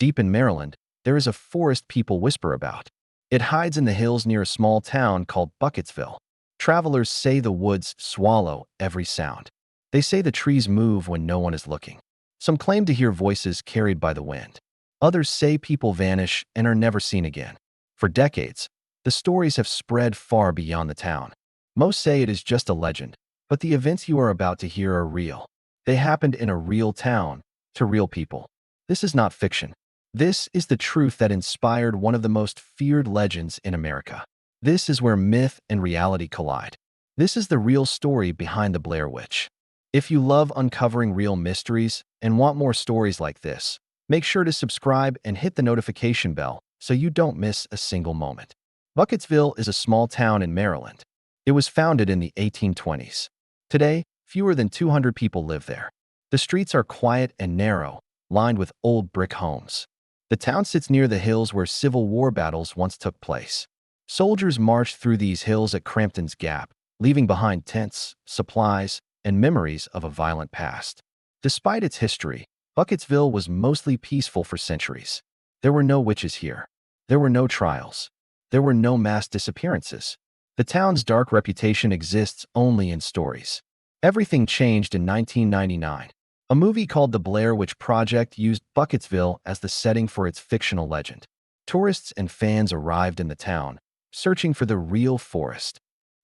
Deep in Maryland, there is a forest people whisper about. It hides in the hills near a small town called Burkittsville. Travelers say the woods swallow every sound. They say the trees move when no one is looking. Some claim to hear voices carried by the wind. Others say people vanish and are never seen again. For decades, the stories have spread far beyond the town. Most say it is just a legend, but the events you are about to hear are real. They happened in a real town, to real people. This is not fiction. This is the truth that inspired one of the most feared legends in America. This is where myth and reality collide. This is the real story behind the Blair Witch. If you love uncovering real mysteries and want more stories like this, make sure to subscribe and hit the notification bell so you don't miss a single moment. Burkittsville is a small town in Maryland. It was founded in the 1820s. Today, fewer than 200 people live there. The streets are quiet and narrow, lined with old brick homes. The town sits near the hills where Civil War battles once took place. Soldiers marched through these hills at Crampton's Gap, leaving behind tents, supplies, and memories of a violent past. Despite its history, Burkittsville was mostly peaceful for centuries. There were no witches here. There were no trials. There were no mass disappearances. The town's dark reputation exists only in stories. Everything changed in 1999. A movie called The Blair Witch Project used Burkittsville as the setting for its fictional legend. Tourists and fans arrived in the town, searching for the real forest.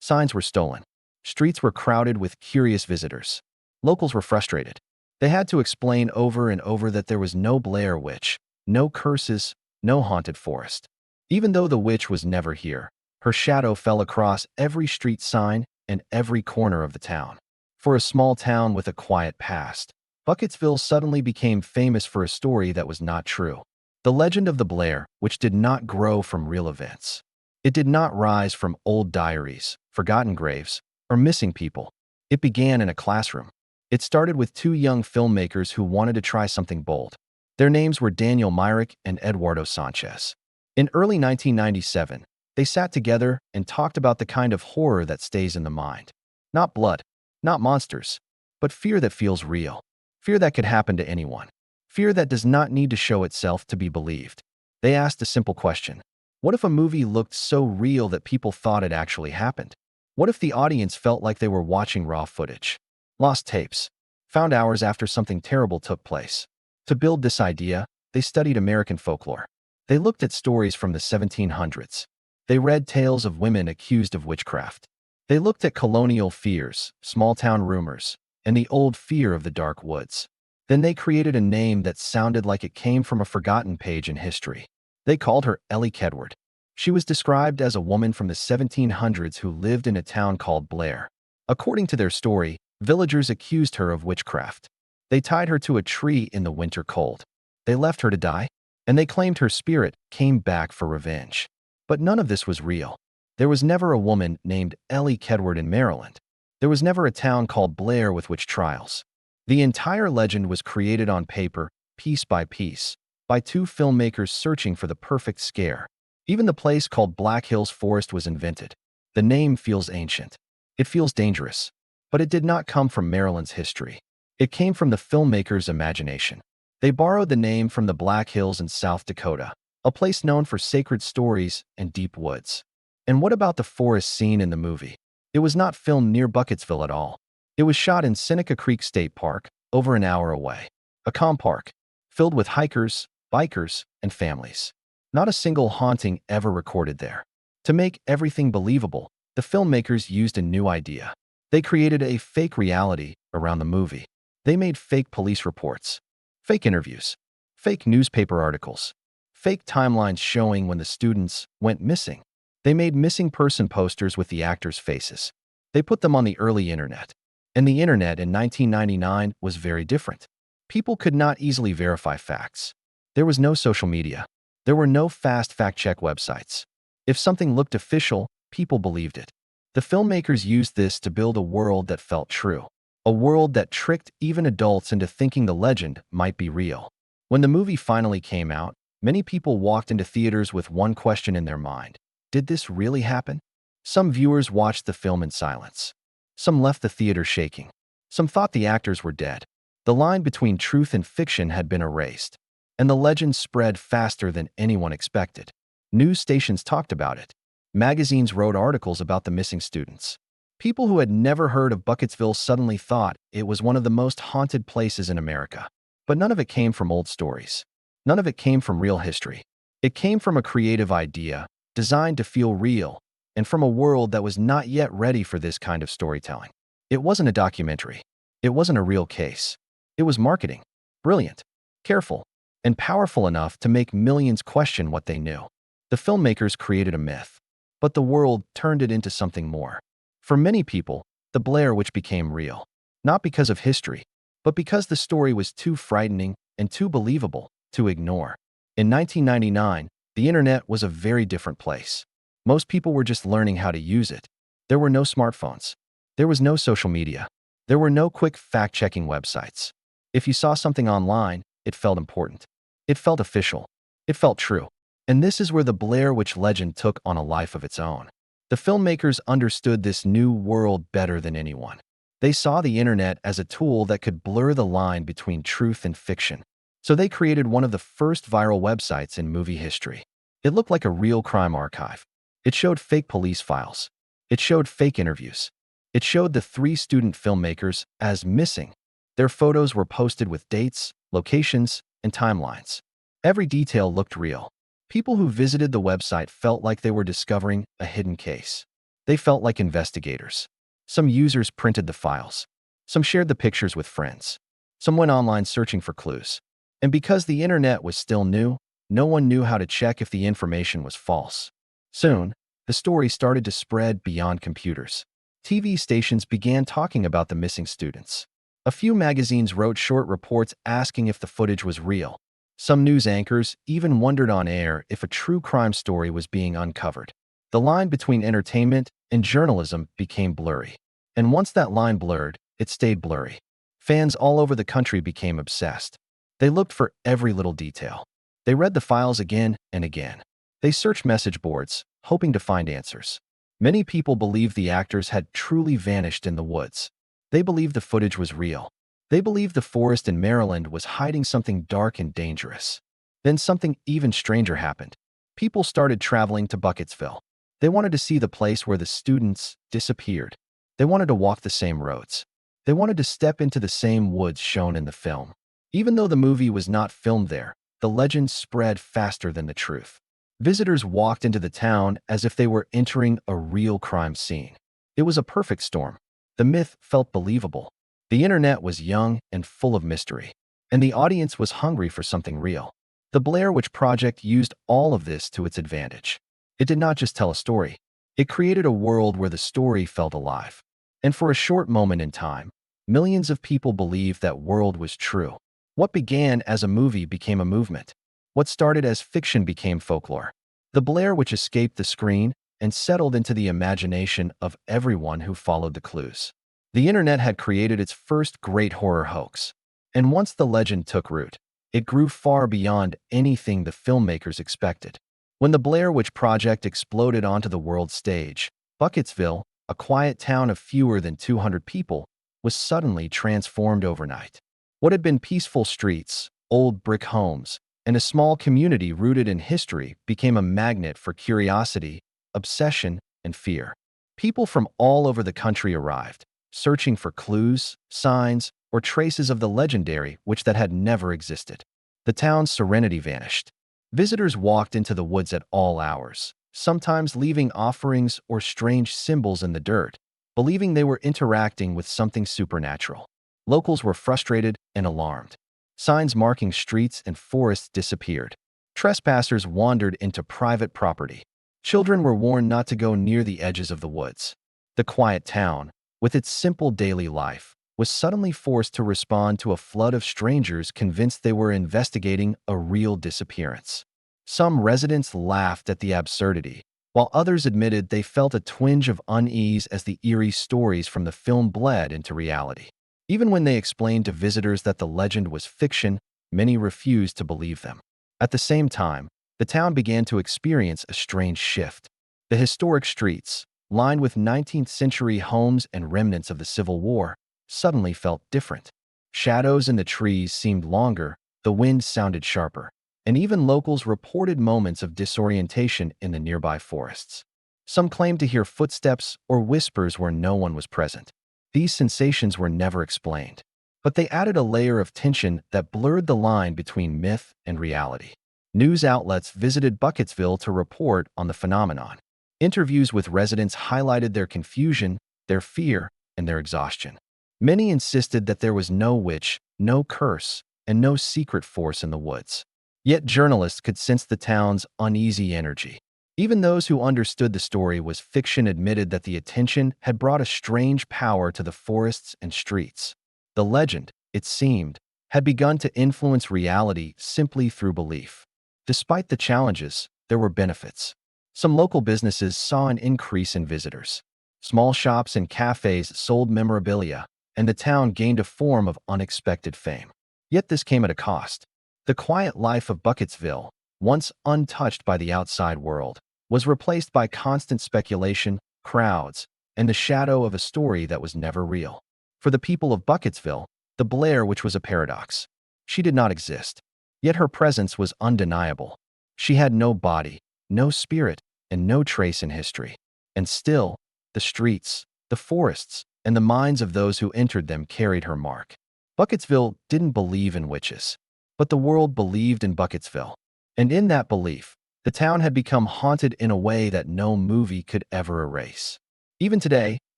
Signs were stolen. Streets were crowded with curious visitors. Locals were frustrated. They had to explain over and over that there was no Blair Witch, no curses, no haunted forest. Even though the witch was never here, her shadow fell across every street sign and every corner of the town. For a small town with a quiet past, Burkittsville suddenly became famous for a story that was not true. The legend of the Blair, which did not grow from real events. It did not rise from old diaries, forgotten graves, or missing people. It began in a classroom. It started with two young filmmakers who wanted to try something bold. Their names were Daniel Myrick and Eduardo Sanchez. In early 1997, they sat together and talked about the kind of horror that stays in the mind. Not blood, not monsters, but fear that feels real. Fear that could happen to anyone. Fear that does not need to show itself to be believed. They asked a simple question. What if a movie looked so real that people thought it actually happened? What if the audience felt like they were watching raw footage? Lost tapes, found hours after something terrible took place. To build this idea, they studied American folklore. They looked at stories from the 1700s. They read tales of women accused of witchcraft. They looked at colonial fears, small-town rumors, and the old fear of the dark woods. Then they created a name that sounded like it came from a forgotten page in history. They called her Elly Kedward. She was described as a woman from the 1700s who lived in a town called Blair. According to their story, villagers accused her of witchcraft. They tied her to a tree in the winter cold. They left her to die, and they claimed her spirit came back for revenge. But none of this was real. There was never a woman named Elly Kedward in Maryland. There was never a town called Blair with witch trials. The entire legend was created on paper, piece by piece, by two filmmakers searching for the perfect scare. Even the place called Black Hills Forest was invented. The name feels ancient. It feels dangerous. But it did not come from Maryland's history. It came from the filmmakers' imagination. They borrowed the name from the Black Hills in South Dakota, a place known for sacred stories and deep woods. And what about the forest scene in the movie? It was not filmed near Burkittsville at all. It was shot in Seneca Creek State Park, over an hour away. A calm park, filled with hikers, bikers, and families. Not a single haunting ever recorded there. To make everything believable, the filmmakers used a new idea. They created a fake reality around the movie. They made fake police reports, fake interviews, fake newspaper articles, fake timelines showing when the students went missing. They made missing person posters with the actors' faces. They put them on the early internet. And the internet in 1999 was very different. People could not easily verify facts. There was no social media. There were no fast fact-check websites. If something looked official, people believed it. The filmmakers used this to build a world that felt true. A world that tricked even adults into thinking the legend might be real. When the movie finally came out, many people walked into theaters with one question in their mind. Did this really happen? Some viewers watched the film in silence. Some left the theater shaking. Some thought the actors were dead. The line between truth and fiction had been erased. and the legend spread faster than anyone expected. News stations talked about it. Magazines wrote articles about the missing students. People who had never heard of Burkittsville suddenly thought it was one of the most haunted places in America. But none of it came from old stories. None of it came from real history. It came from a creative idea, designed to feel real, and from a world that was not yet ready for this kind of storytelling. It wasn't a documentary. It wasn't a real case. It was marketing. Brilliant, careful, and powerful enough to make millions question what they knew. The filmmakers created a myth, but the world turned it into something more. For many people, the Blair Witch became real, not because of history, but because the story was too frightening and too believable to ignore. In 1999, the internet was a very different place. Most people were just learning how to use it. There were no smartphones. There was no social media. There were no quick fact-checking websites. If you saw something online, it felt important. It felt official. It felt true. And this is where the Blair Witch legend took on a life of its own. The filmmakers understood this new world better than anyone. They saw the internet as a tool that could blur the line between truth and fiction. So they created one of the first viral websites in movie history. It looked like a real crime archive. It showed fake police files. It showed fake interviews. It showed the 3 student filmmakers as missing. Their photos were posted with dates, locations, and timelines. Every detail looked real. People who visited the website felt like they were discovering a hidden case. They felt like investigators. Some users printed the files. Some shared the pictures with friends. Some went online searching for clues. And because the internet was still new, no one knew how to check if the information was false. Soon, the story started to spread beyond computers. TV stations began talking about the missing students. A few magazines wrote short reports asking if the footage was real. Some news anchors even wondered on air if a true crime story was being uncovered. The line between entertainment and journalism became blurry. And once that line blurred, it stayed blurry. Fans all over the country became obsessed. They looked for every little detail. They read the files again and again. They searched message boards, hoping to find answers. Many people believed the actors had truly vanished in the woods. They believed the footage was real. They believed the forest in Maryland was hiding something dark and dangerous. Then something even stranger happened. People started traveling to Burkittsville. They wanted to see the place where the students disappeared. They wanted to walk the same roads. They wanted to step into the same woods shown in the film. Even though the movie was not filmed there, the legend spread faster than the truth. Visitors walked into the town as if they were entering a real crime scene. It was a perfect storm. The myth felt believable. The internet was young and full of mystery, and the audience was hungry for something real. The Blair Witch Project used all of this to its advantage. It did not just tell a story. It created a world where the story felt alive. And for a short moment in time, millions of people believed that world was true. What began as a movie became a movement. What started as fiction became folklore. The Blair Witch escaped the screen and settled into the imagination of everyone who followed the clues. The internet had created its first great horror hoax. And once the legend took root, it grew far beyond anything the filmmakers expected. When the Blair Witch Project exploded onto the world stage, Burkittsville, a quiet town of fewer than 200 people, was suddenly transformed overnight. What had been peaceful streets, old brick homes, and a small community rooted in history became a magnet for curiosity, obsession, and fear. People from all over the country arrived, searching for clues, signs, or traces of the legendary witch that had never existed. The town's serenity vanished. Visitors walked into the woods at all hours, sometimes leaving offerings or strange symbols in the dirt, believing they were interacting with something supernatural. Locals were frustrated and alarmed. Signs marking streets and forests disappeared. Trespassers wandered into private property. Children were warned not to go near the edges of the woods. The quiet town, with its simple daily life, was suddenly forced to respond to a flood of strangers convinced they were investigating a real disappearance. Some residents laughed at the absurdity, while others admitted they felt a twinge of unease as the eerie stories from the film bled into reality. Even when they explained to visitors that the legend was fiction, many refused to believe them. At the same time, the town began to experience a strange shift. The historic streets, lined with 19th-century homes and remnants of the Civil War, suddenly felt different. Shadows in the trees seemed longer, The wind sounded sharper, and even locals reported moments of disorientation in the nearby forests. Some claimed to hear footsteps or whispers where no one was present. These sensations were never explained, but they added a layer of tension that blurred the line between myth and reality. News outlets visited Burkittsville to report on the phenomenon. Interviews with residents highlighted their confusion, their fear, and their exhaustion. Many insisted that there was no witch, no curse, and no secret force in the woods. Yet journalists could sense the town's uneasy energy. Even those who understood the story was fiction admitted that the attention had brought a strange power to the forests and streets. The legend, it seemed, had begun to influence reality simply through belief. Despite the challenges, there were benefits. Some local businesses saw an increase in visitors. Small shops and cafes sold memorabilia, and the town gained a form of unexpected fame. Yet this came at a cost. The quiet life of Burkittsville, once untouched by the outside world, was replaced by constant speculation, crowds, and the shadow of a story that was never real. For the people of Burkittsville, the Blair Witch was a paradox. She did not exist, yet her presence was undeniable. She had no body, no spirit, and no trace in history. And still, the streets, the forests, and the minds of those who entered them carried her mark. Burkittsville didn't believe in witches, but the world believed in Burkittsville. And in that belief, the town had become haunted in a way that no movie could ever erase. Even today,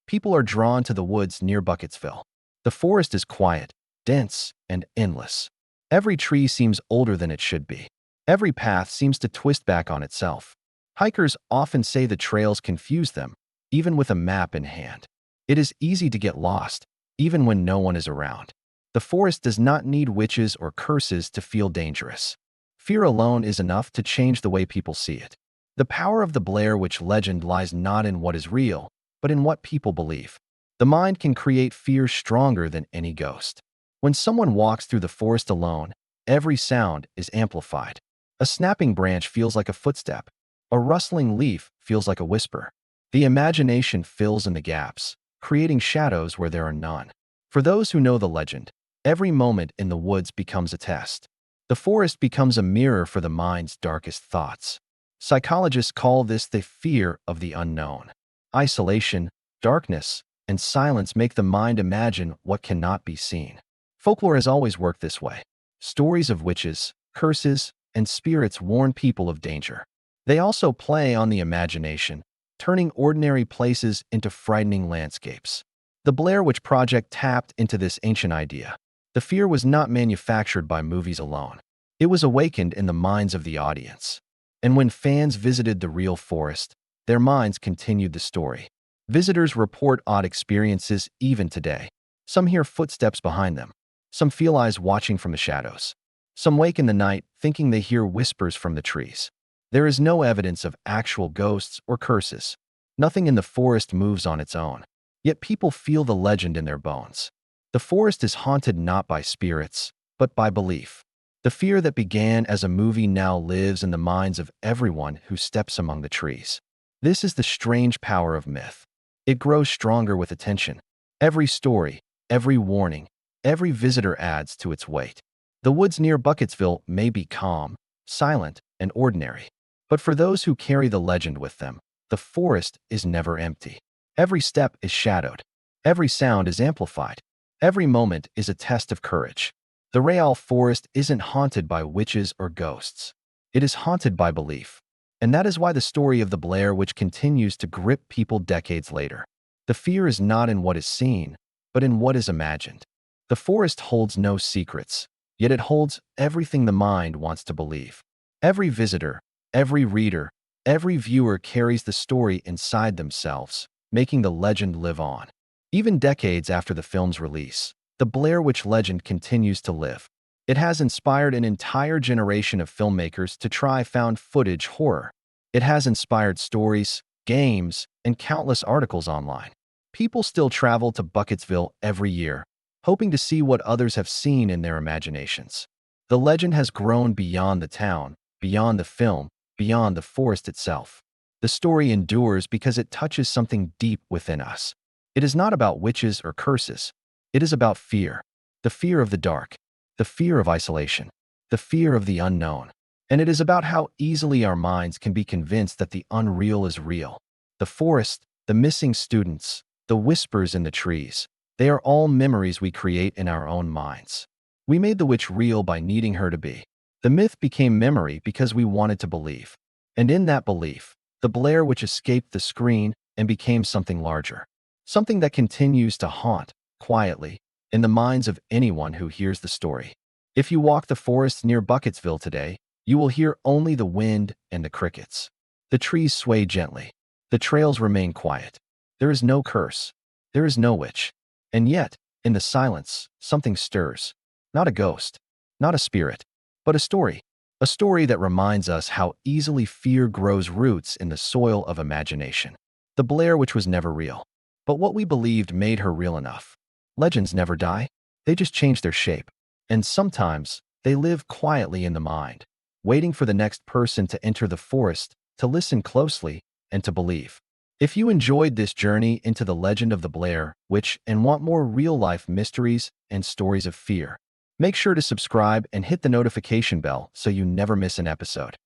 people are drawn to the woods near Burkittsville. The forest is quiet, dense, and endless. Every tree seems older than it should be. Every path seems to twist back on itself. Hikers often say the trails confuse them, even with a map in hand. It is easy to get lost, even when no one is around. The forest does not need witches or curses to feel dangerous. Fear alone is enough to change the way people see it. The power of the Blair Witch legend lies not in what is real, but in what people believe. The mind can create fear stronger than any ghost. When someone walks through the forest alone, every sound is amplified. A snapping branch feels like a footstep. A rustling leaf feels like a whisper. The imagination fills in the gaps, creating shadows where there are none. For those who know the legend, every moment in the woods becomes a test. The forest becomes a mirror for the mind's darkest thoughts. Psychologists call this the fear of the unknown. Isolation, darkness, and silence make the mind imagine what cannot be seen. Folklore has always worked this way. Stories of witches, curses, and spirits warn people of danger. They also play on the imagination, turning ordinary places into frightening landscapes. The Blair Witch Project tapped into this ancient idea. The fear was not manufactured by movies alone. It was awakened in the minds of the audience. And when fans visited the real forest, their minds continued the story. Visitors report odd experiences even today. Some hear footsteps behind them. Some feel eyes watching from the shadows. Some wake in the night thinking they hear whispers from the trees. There is no evidence of actual ghosts or curses. Nothing in the forest moves on its own. Yet people feel the legend in their bones. The forest is haunted not by spirits, but by belief. The fear that began as a movie now lives in the minds of everyone who steps among the trees. This is the strange power of myth. It grows stronger with attention. Every story, every warning, every visitor adds to its weight. The woods near Burkittsville may be calm, silent, and ordinary. But for those who carry the legend with them, the forest is never empty. Every step is shadowed. Every sound is amplified. Every moment is a test of courage. The real forest isn't haunted by witches or ghosts. It is haunted by belief. And that is why the story of the Blair Witch continues to grip people decades later. The fear is not in what is seen, but in what is imagined. The forest holds no secrets, yet it holds everything the mind wants to believe. Every visitor, every reader, every viewer carries the story inside themselves, making the legend live on. Even decades after the film's release, the Blair Witch legend continues to live. It has inspired an entire generation of filmmakers to try found footage horror. It has inspired stories, games, and countless articles online. People still travel to Burkittsville every year, hoping to see what others have seen in their imaginations. The legend has grown beyond the town, beyond the film, beyond the forest itself. The story endures because it touches something deep within us. It is not about witches or curses. It is about fear. The fear of the dark. The fear of isolation. the fear of the unknown. And it is about how easily our minds can be convinced that the unreal is real. The forest, the missing students, the whispers in the trees, they are all memories we create in our own minds. We made the witch real by needing her to be. The myth became memory because we wanted to believe. And in that belief, the Blair Witch escaped the screen and became something larger. Something that continues to haunt, quietly, in the minds of anyone who hears the story. If you walk the forest near Burkittsville today, you will hear only the wind and the crickets. The trees sway gently. The trails remain quiet. There is no curse. There is no witch. And yet, in the silence, something stirs. Not a ghost, not a spirit, but a story. A story that reminds us how easily fear grows roots in the soil of imagination. The Blair Witch was never real, but what we believed made her real enough. Legends never die. They just change their shape. And sometimes, they live quietly in the mind, waiting for the next person to enter the forest, to listen closely, and to believe. If you enjoyed this journey into the legend of the Blair Witch and want more real-life mysteries and stories of fear, make sure to subscribe and hit the notification bell so you never miss an episode.